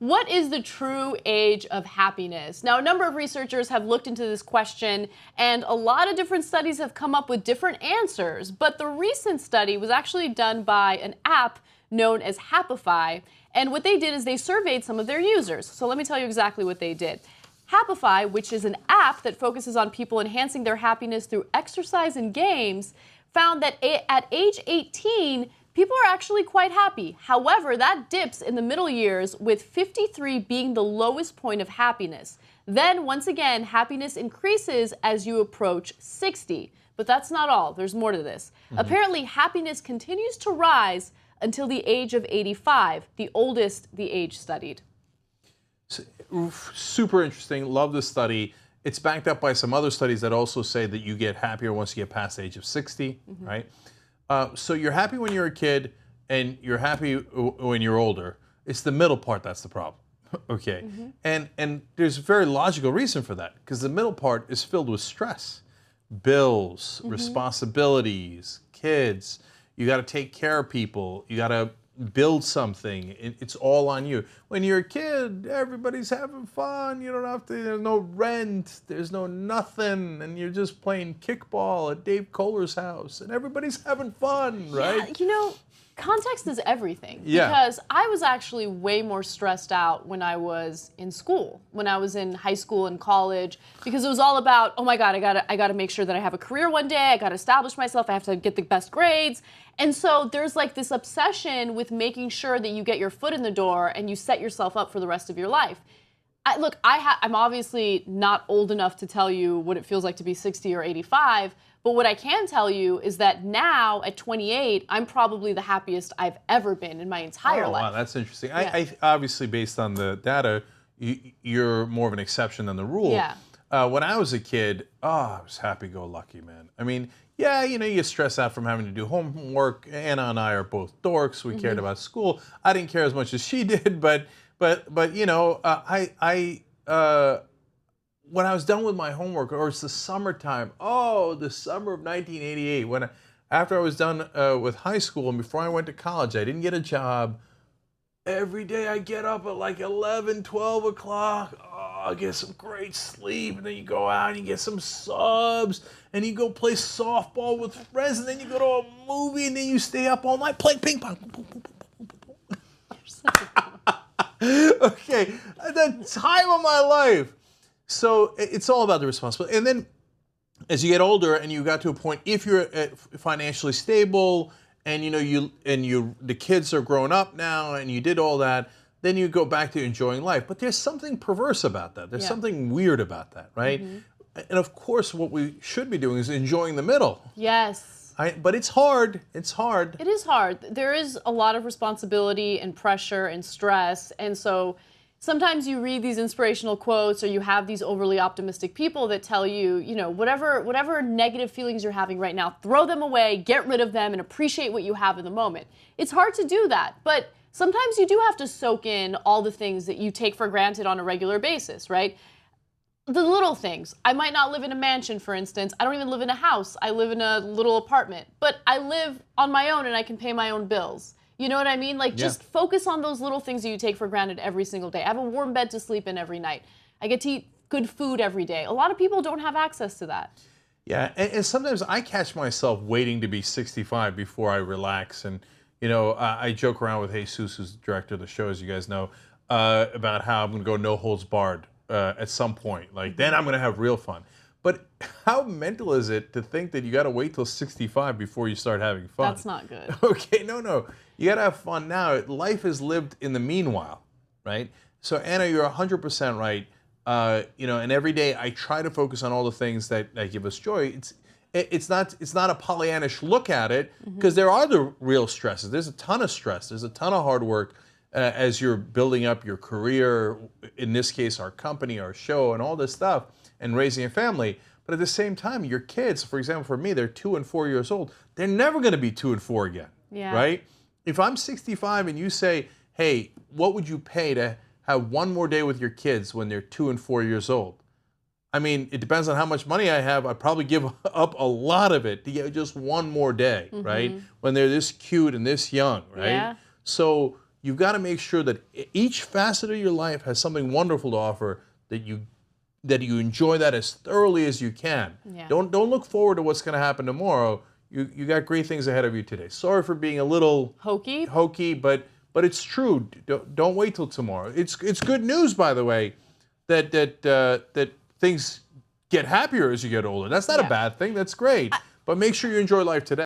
What is the true age of happiness? Now, a number of researchers have looked into this question, and a lot of different studies have come up with different answers. But the recent study was actually done by an app known as Happify. And what they did is they surveyed some of their users. So let me tell you exactly what they did. Happify, which is an app that focuses on people enhancing their happiness through exercise and games, found that at age 18, people are actually quite happy. However, that dips in the middle years, with 53 being the lowest point of happiness. Then, once again, happiness increases as you approach 60. But that's not all. There's more to this. Apparently, happiness continues to rise until the age of 85, the oldest the age studied. Super interesting. Love this study. It's backed up by some other studies that also say that you get happier once you get past the age of 60, right? So you're happy when you're a kid, and you're happy when you're older. It's the middle part that's the problem, okay? And there's a very logical reason for that, because the middle part is filled with stress. Bills, responsibilities, kids, you got to take care of people, you got to build something. It's all on you. When you're a kid, everybody's having fun. You don't have to, there's no rent, there's no nothing, and you're just playing kickball at Dave Kohler's house, and everybody's having fun, right? Yeah, you know, context is everything. Yeah. Because I was actually way more stressed out when I was in school, when I was in high school and college, because it was all about, oh my God, I gotta make sure that I have a career one day, I gotta establish myself, I have to get the best grades. And so there's like this obsession with making sure that you get your foot in the door and you set yourself up for the rest of your life. I'm obviously not old enough to tell you what it feels like to be 60 or 85, but what I can tell you is that now at 28, I'm probably the happiest I've ever been in my entire life. Wow, that's interesting. Yeah. I obviously, based on the data, you're more of an exception than the rule. Yeah. When I was a kid, I was happy-go-lucky, man. I mean, yeah, you know, you stress out from having to do homework. Anna and I are both dorks. We cared about school. I didn't care as much as she did, but you know, when I was done with my homework, or it's the summertime, the summer of 1988, after I was done with high school and before I went to college, I didn't get a job. Every day I get up at like 11, 12 o'clock. I get some great sleep, and then you go out and you get some subs, and you go play softball with friends, and then you go to a movie, and then you stay up all night playing ping pong. Okay, the time of my life. So it's all about the responsibility. And then as you get older and you got to a point, if you're financially stable, and you know the kids are grown up now, and you did all that, then you go back to enjoying life. But there's something perverse about that. There's something weird about that, right? And of course, what we should be doing is enjoying the middle. Yes. But it's hard. It's hard. It is hard. There is a lot of responsibility and pressure and stress. And so sometimes you read these inspirational quotes, or you have these overly optimistic people that tell you, you know, whatever negative feelings you're having right now, throw them away, get rid of them, and appreciate what you have in the moment. It's hard to do that, but sometimes you do have to soak in all the things that you take for granted on a regular basis, right? The little things. I might not live in a mansion, for instance. I don't even live in a house. I live in a little apartment, but I live on my own and I can pay my own bills. You know what I mean? Like, just focus on those little things that you take for granted every single day. I have a warm bed to sleep in every night. I get to eat good food every day. A lot of people don't have access to that. Yeah, and sometimes I catch myself waiting to be 65 before I relax. And, you know, I joke around with Jesus, who's the director of the show, as you guys know, about how I'm going to go no holds barred at some point. Like, then I'm going to have real fun. But how mental is it to think that you got to wait till 65 before you start having fun? That's not good. Okay, no. You got to have fun now. Life is lived in the meanwhile, right? So, Anna, you're 100% right. You know, and every day I try to focus on all the things that give us joy. It's not a Pollyannish look at it, because there are the real stresses. There's a ton of stress. There's a ton of hard work as you're building up your career, in this case, our company, our show, and all this stuff, and raising a family. But at the same time, your kids, for example, for me, they're 2 and 4 years old. They're never going to be 2 and 4 again, right? If I'm 65 and you say, hey, what would you pay to have one more day with your kids when they're 2 and 4 years old? I mean, it depends on how much money I have. I'd probably give up a lot of it to get just one more day, right? When they're this cute and this young, right? Yeah. So you've got to make sure that each facet of your life has something wonderful to offer, that you enjoy that as thoroughly as you can. Yeah. Don't look forward to what's going to happen tomorrow. You got great things ahead of you today. Sorry for being a little hokey, but it's true. Don't wait till tomorrow. It's good news, by the way, that things get happier as you get older. That's not a bad thing. That's great. But make sure you enjoy life today.